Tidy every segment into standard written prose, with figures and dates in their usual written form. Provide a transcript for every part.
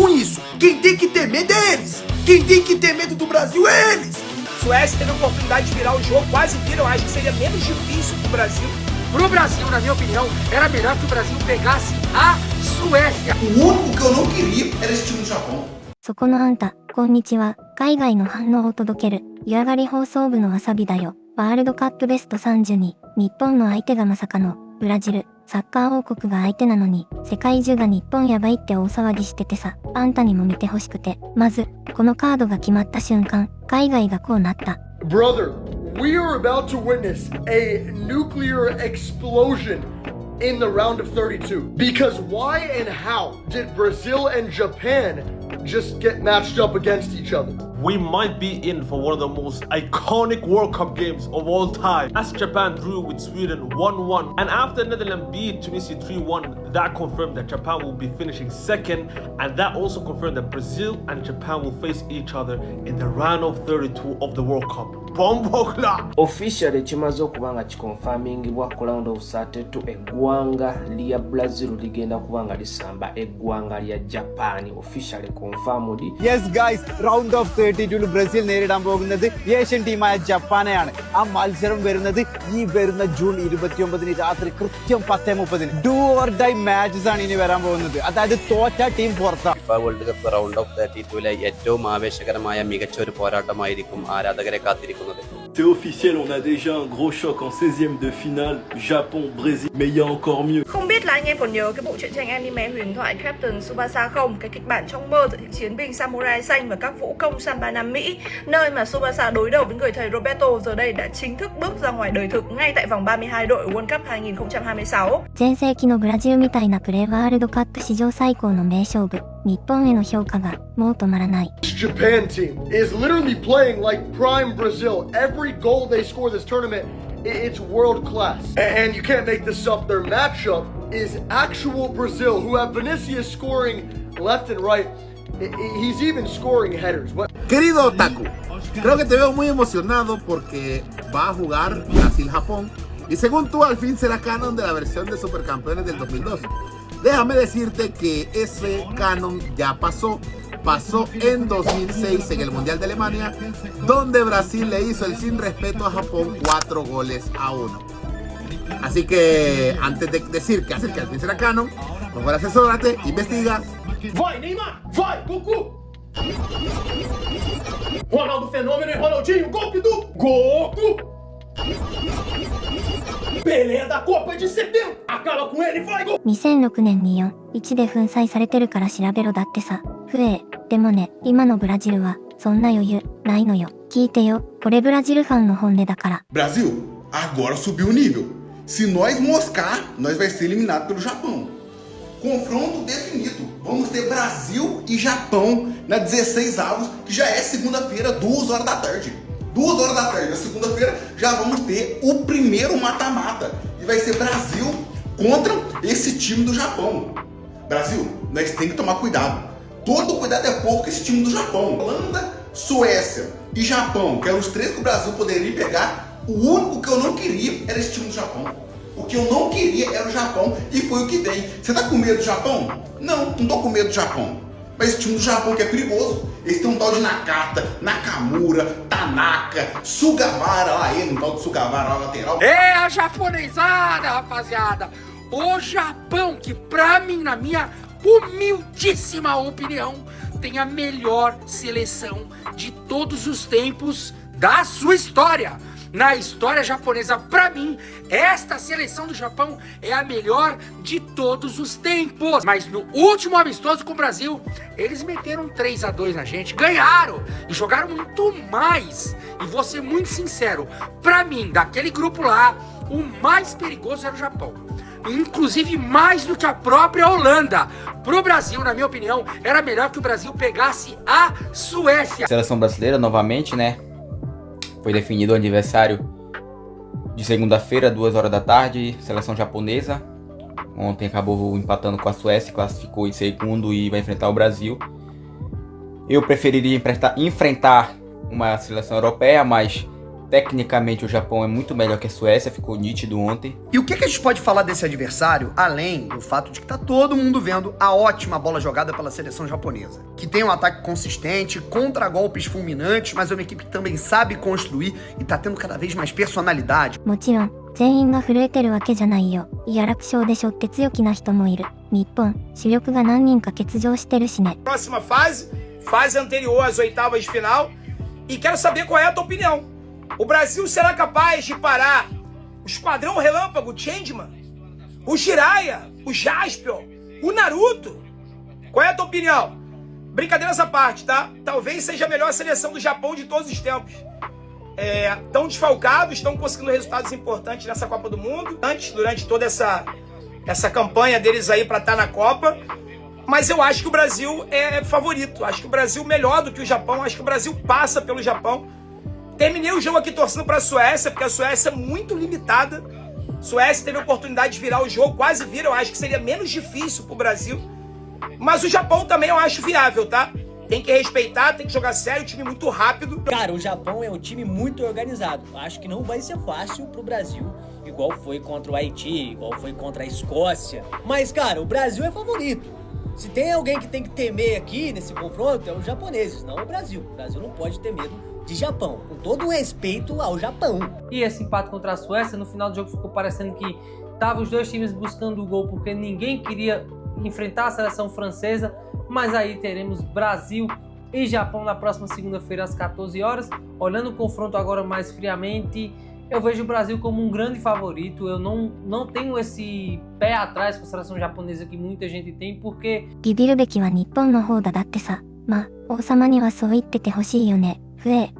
com isso. Quem tem que ter medo é eles. Quem tem que ter medo do Brasil é eles. Suécia teve a oportunidade de virar o jogo, quase vira. Eu acho que seria menos difícil pro Brasil. Pro Brasil, na minha opinião, era melhor que o Brasil pegasse a Suécia. O único que eu não queria era esse time do Japão. そこのあんた、こんにちは。海外の反応を届ける。湯上がり放送部のわさびだよ。ワールドカップベスト32。日本の相手がまさかの、ブラジル。サッカー王国が相手なのに、世界中が日本やばいって大騒ぎしててさ、あんたにも見てほしくて。まず、このカードが決まった瞬間、海外がこうなった。Brother, we are about to witness a nuclear explosion in the round of 32. Because why and how did Brazil and Japan just get matched up against each other? We might be in for one of the most iconic World Cup games of all time, as Japan drew with Sweden 1-1. And after Netherlands beat Tunisia 3-1, that confirmed that Japan will be finishing second, and that also confirmed that Brazil and Japan will face each other in the round of 32 of the World Cup. Officially kimaze okuba nga kikonfamingibwa ku round of 32 eggwanga lya Brazil ligenda kuba nga lisamba eggwanga lya Japan. Officially confirmed. Yes guys, round of 32 ബ്രസീൽ നേരിടാൻ പോകുന്നത് ഏഷ്യൻ ടീമായ ജപ്പാനെയാണ്. ആ മത്സരം വരുന്നത് ഈ വരുന്ന ജൂൺ 29 രാത്രി കൃത്യം 10:30. ഡു ഓർ ഡൈ മാച്ചസ് ആണ് ഇനി വരാൻ പോകുന്നത്. അതായത് തോറ്റ ടീം പുറത്താണ്. FIFA world cup round of 32 ഏറ്റവും ആവേശകരമായ മികച്ച ഒരു പോരാട്ടമായിരിക്കും ആരാധകരെ കാത്തിരിക്കുന്നത്. C'est officiel, on a déjà un gros choc en 16e de finale, Japon-Brésil, mais il y a encore mieux. Không biết là anh em còn nhớ cái bộ truyện tranh anime huyền thoại Captain Tsubasa không? Cái kịch bản trong mơ giữa chiến binh samurai xanh và các vũ công samba Nam Mỹ, nơi mà Tsubasa đối đầu với người thầy Roberto giờ đây đã chính thức bước ra ngoài đời thực ngay tại vòng 32 đội World Cup 2026. 全盛期のブラジルみたいなプレーワールドカップ史上最高の名勝負。日本への評価がもう止まらない。This Japan team is literally playing like prime Brazil. Every goal they score this tournament, it's world class. And you can't make this up. Their matchup is actual Brazil, who have Vinicius scoring left and right. He's even scoring headers. Querido Otaku, creo que te veo muy emocionado porque va a jugar Brasil-Japón. Y según tú, al fin será canon de la versión de Supercampeones del 2012. Déjame decirte que ese canon ya pasó en 2006 en el Mundial de Alemania, donde Brasil le hizo el sin respeto a Japón 4-1. Así que antes de decir que al fin será canon, mejor asesórate, investiga. Vai, Neymar! Vai, Goku! Ronaldo Fenômeno e Ronaldinho, golpe do Goku! Pelé da Copa de 70! Acaba com ele, vai, Goku! 2006年に1で粉砕されてるから調べろだってさ。不え、でもね、今のブラジルはそんな余裕ないのよ。聞いてよ、これブラジルファンの本音だから。Brasil, agora subiu o nível. Se nós moscar, nós vai ser eliminado pelo Japão. Confronto definido. Vamos ter Brasil e Japão na 16 avos, que já é segunda-feira, 2 horas da tarde. 2 horas da tarde, na segunda-feira, já vamos ter o primeiro mata-mata. E vai ser Brasil contra esse time do Japão. Brasil, nós temos que tomar cuidado. Todo cuidado é pouco com esse time do Japão. Holanda, Suécia e Japão, que eram os 3 que o Brasil poderia pegar. O único que eu não queria era esse time do Japão. O que eu não queria era o Japão e foi o que vem. Você tá com medo do Japão? Não tô com medo do Japão. Mas esse time do Japão que é perigoso. Eles têm um tal de Nakata, Nakamura, Tanaka, Sugawara, lá ele, um tal de Sugawara lá lateral. É a japonesada, rapaziada! O Japão, que pra mim, na minha humildíssima opinião, tem a melhor seleção de todos os tempos da sua história. Na história japonesa, pra mim, esta seleção do Japão é a melhor de todos os tempos. Mas no último amistoso com o Brasil, eles meteram 3-2 na gente, ganharam e jogaram muito mais. E vou ser muito sincero, pra mim, daquele grupo lá, o mais perigoso era o Japão. Inclusive mais do que a própria Holanda. Pro Brasil, na minha opinião, era melhor que o Brasil pegasse a Suécia. Seleção brasileira, novamente, né? Foi definido o aniversário de segunda-feira, 2 horas da tarde. Seleção japonesa. Ontem acabou empatando com a Suécia, classificou em segundo e vai enfrentar o Brasil. Eu preferiria enfrentar uma seleção europeia, mas Tecnicamente o Japão é muito melhor que a Suécia, ficou nítido ontem. E o que a gente pode falar desse adversário, além do fato de que tá todo mundo vendo a ótima bola jogada pela seleção japonesa, que tem um ataque consistente, contragolpes fulminantes, mas é uma equipe que também sabe construir e tá tendo cada vez mais personalidade. もちろん、全員が震えてるわけじゃないよ。いや楽勝でしょって強気な人もいる。日本、主力が何人か欠場してるしね。 Próxima fase anterior às oitavas de final. E quero saber qual é a tua opinião. O Brasil será capaz de parar o Esquadrão Relâmpago Changeman, o Jiraiya, o Jaspion, o Naruto? Qual é a tua opinião? Brincadeira essa parte, tá? Talvez seja a melhor seleção do Japão de todos os tempos. Estão desfalcados, estão conseguindo resultados importantes nessa Copa do Mundo, durante toda essa campanha deles aí para estar na Copa. Mas eu acho que o Brasil é favorito. Acho que o Brasil melhor do que o Japão. Acho que o Brasil passa pelo Japão. Terminei o jogo aqui torcendo para a Suécia, porque a Suécia é muito limitada. A Suécia teve a oportunidade de virar o jogo, quase vira. Eu acho que seria menos difícil para o Brasil. Mas o Japão também eu acho viável, tá? Tem que respeitar, tem que jogar sério, time muito rápido. Cara, o Japão é um time muito organizado. Acho que não vai ser fácil pro Brasil, igual foi contra o Haiti, igual foi contra a Escócia. Mas, cara, o Brasil é favorito. Se tem alguém que tem que temer aqui nesse confronto, é os japoneses, não o Brasil. O Brasil não pode ter medo de Japão, com todo o respeito ao Japão. E esse empate contra a Suécia, no final do jogo ficou parecendo que estavam os dois times buscando o gol, porque ninguém queria enfrentar a seleção francesa. Mas aí teremos Brasil e Japão na próxima segunda-feira às 14 horas. Olhando o confronto agora mais friamente, eu vejo o Brasil como um grande favorito. Eu não tenho esse pé atrás com a seleção japonesa que muita gente tem, porque... ビビるべきは日本の方だってさ。ま、王様にはそう言っててほしいよね。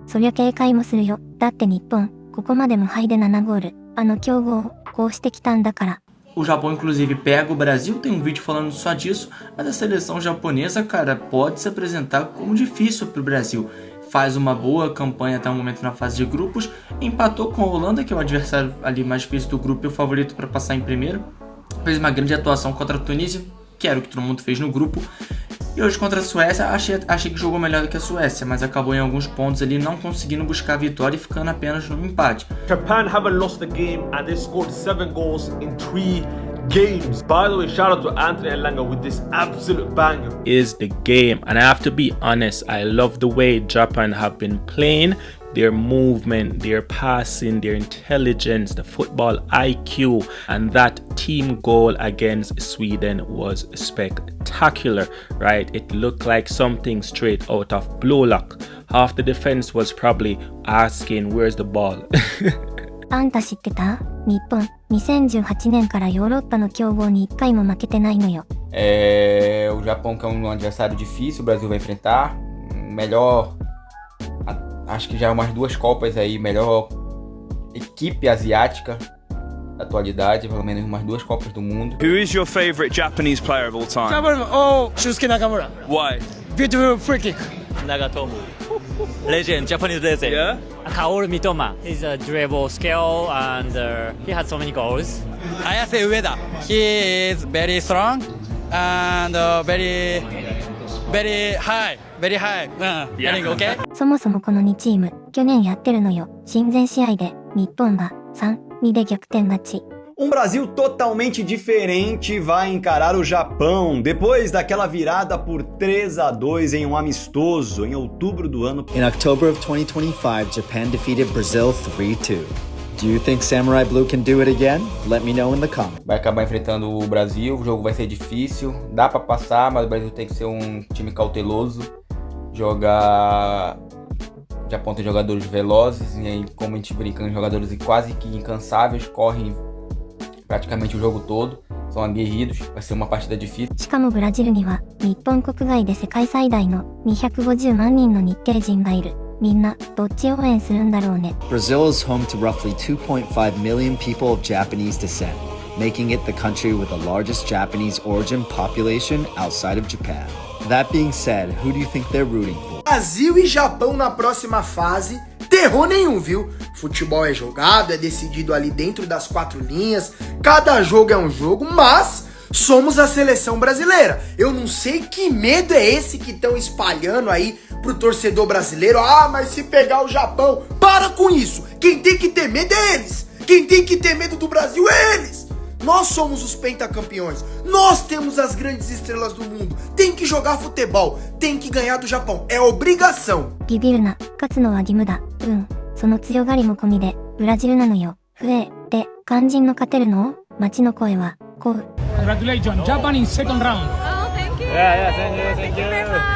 そりゃ警戒もするよ。だって日本、ここまで無敗で7ゴール。あの強豪をこうしてきたんだから。 O Japão, inclusive, pega o Brasil, tem um vídeo falando só disso, mas a seleção japonesa, cara, pode se apresentar como difícil para o Brasil. Faz uma boa campanha até o momento na fase de grupos, empatou com a Holanda, que é o adversário ali mais difícil do grupo e o favorito para passar em primeiro. Fez uma grande atuação contra a Tunísia, que era o que todo mundo fez no grupo. E hoje contra a Suécia, achei que jogou melhor do que a Suécia, mas acabou em alguns pontos ali não conseguindo buscar a vitória e ficando apenas no empate. Japan haven't lost the game and they scored 7 goals in 3 games. By the way, shout out to Anthony Elanga with this absolute banger. Is the game, and I have to be honest, I love the way Japan have been playing. Their movement, their passing, their intelligence, the football IQ, and that team goal against Sweden was spectacular, right? It looked like something straight out of Blue Lock. Half the defense was probably asking, where's the ball? あんた知ってた？日本、2018年からヨーロッパの強豪に1回も負けてないのよ。O Japão, que é um adversário difícil, o Brasil vai enfrentar. Melhor... Acho que já umas 2 Copas aí, melhor equipe asiática da atualidade, pelo menos umas 2 Copas do Mundo. Who is your favorite Japanese player of all time? Shusuke Nakamura. Why? Beautiful free kick. Nagatomo. Legend, Japanese legend. Yeah? Kaoru Mitoma. He's a dribble skill and he had so many goals. Ayase Ueda. He is very strong and very high. Very high. Getting okay? そもそもこの2チーム、去年やってるのよ。親善試合で、日本は 3-2 で逆転勝ち。 Brasil totalmente diferente vai encarar o Japão depois daquela virada por 3-2 em um amistoso em outubro do ano. In October of 2025, Japan defeated Brazil 3-2. Do you think Samurai Blue can do it again? Let me know in the comments. Vai acabar enfrentando o Brasil, o jogo vai ser difícil, dá pra passar, mas o Brasil tem que ser um time cauteloso, jogar... O Japão tem jogadores velozes, e aí, como a gente brinca, jogadores quase que incansáveis, correm praticamente o jogo todo, são aguerridos, vai ser uma partida difícil. しかもブラジルには日本国外で世界最大の250万人の日系人がいる。みんなどっち応援するんだろうね。 Brazil is home to roughly 2.5 million people of Japanese descent, making it the country with the largest Japanese origin population outside of Japan. That being said, who do you think they're rooting for? Brasil e Japão na próxima fase, terror nenhum, viu? Futebol é jogado, é decidido ali dentro das 4 linhas, cada jogo é um jogo, mas somos a seleção brasileira. Eu não sei que medo é esse que estão espalhando aí pro torcedor brasileiro. Ah, mas se pegar o Japão, para com isso. Quem tem que ter medo é eles. Quem tem que ter medo do Brasil é eles. Nós somos os pentacampeões. Nós temos as grandes estrelas do mundo. Tem que jogar futebol. Tem que ganhar do Japão. É obrigação. ビビるな、勝つのは義務だ。その強がりも込みで、ブラジルなのよ。で、肝心の勝てるの？街の声は、こう。Congratulations, Japan in second round. Oh, thank you. Yeah, thank you. Thank you very much.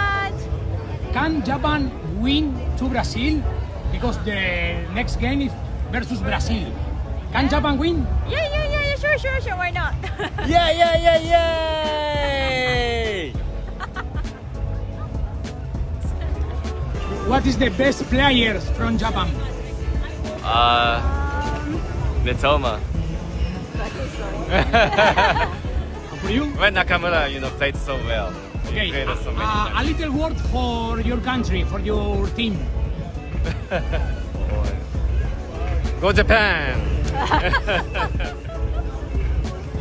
Can Japan win to Brazil? Because the next game is versus Brazil. Can Japan win? Yeah, sure, why not? Yay! What is the best players from Japan? Mitoma. For you? When Nakamura, played so well. Okay. He created so many A little word for your country, for your team. Go Japan!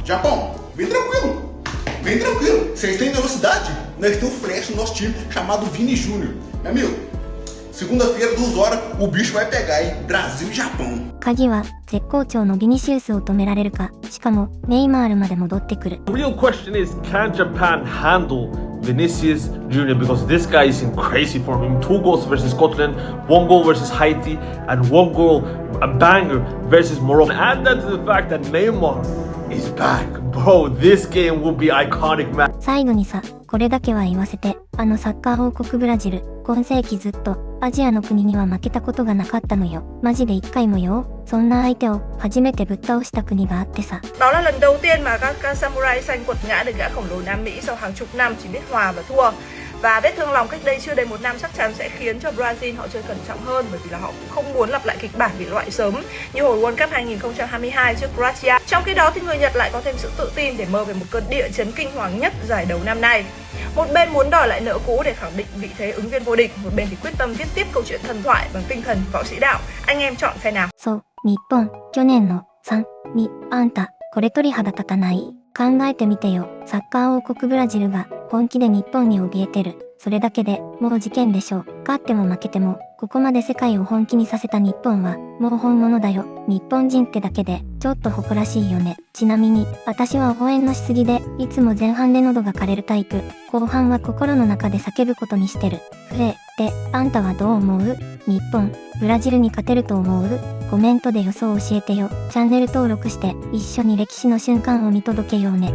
Japão, vem tranquilo. Vem tranquilo. Vocês têm velocidade? Nós temos um flash no nosso time chamado Vini Júnior. Meu amigo, segunda-feira, 2 horas, o bicho vai pegar, hein? Brasil e Japão. 鍵は絶好調のビニシウスを止められるか。しかもネイマールまで戻ってくる。 The real question is, can Japan handle Vinicius Jr. because this guy is in crazy form. In 2 goals versus Scotland, 1 goal versus Haiti, and 1 goal, a banger versus Morocco. Add that to the fact that Neymar is back. Bro, this game will be iconic, man. 最後にさ、これだけは言わせて、サッカー王国ブラジル、今世紀ずっとアジアの国には負けたことがなかったのよ。マジで1回もよ。そんな相手を初めてぶっ倒した国があってさ。Đó là lần đầu tiên mà các samurai xanh quật ngã được gã khổng lồ Nam Mỹ sau hàng chục năm chỉ biết hòa và thua. Và vết thương lòng cách đây chưa đầy 1 năm chắc chắn sẽ khiến cho Brazil họ chơi cẩn trọng hơn, bởi vì là họ cũng không muốn lặp lại kịch bản bị loại sớm như hồi World Cup 2022 trước Croatia. Trong khi đó thì người Nhật lại có thêm sự tự tin để mơ về một cơn địa chấn kinh hoàng nhất giải đấu năm nay. Một bên muốn đòi lại nợ cũ để khẳng định vị thế ứng viên vô địch, một bên thì quyết tâm viết tiếp câu chuyện thần thoại bằng tinh thần võ sĩ đạo. Anh em chọn phe nào? そう、日本、去年の3、2、あんた、これ鳥肌立たない。考えてみてよ。サッカー王国ブラジルが本気で日本に怯えてる。それだけでもう事件でしょう。勝っても負けても、ここまで世界を本気にさせた日本はもう本物だよ。日本人ってだけでちょっと誇らしいよね。ちなみに私は応援のしすぎでいつも前半で喉が枯れるタイプ。後半は心の中で叫ぶことにしてる。で、あんたはどう思う？日本、ブラジルに勝てると思う？コメントで予想教えてよ。チャンネル登録して一緒に歴史の瞬間を見届けようね。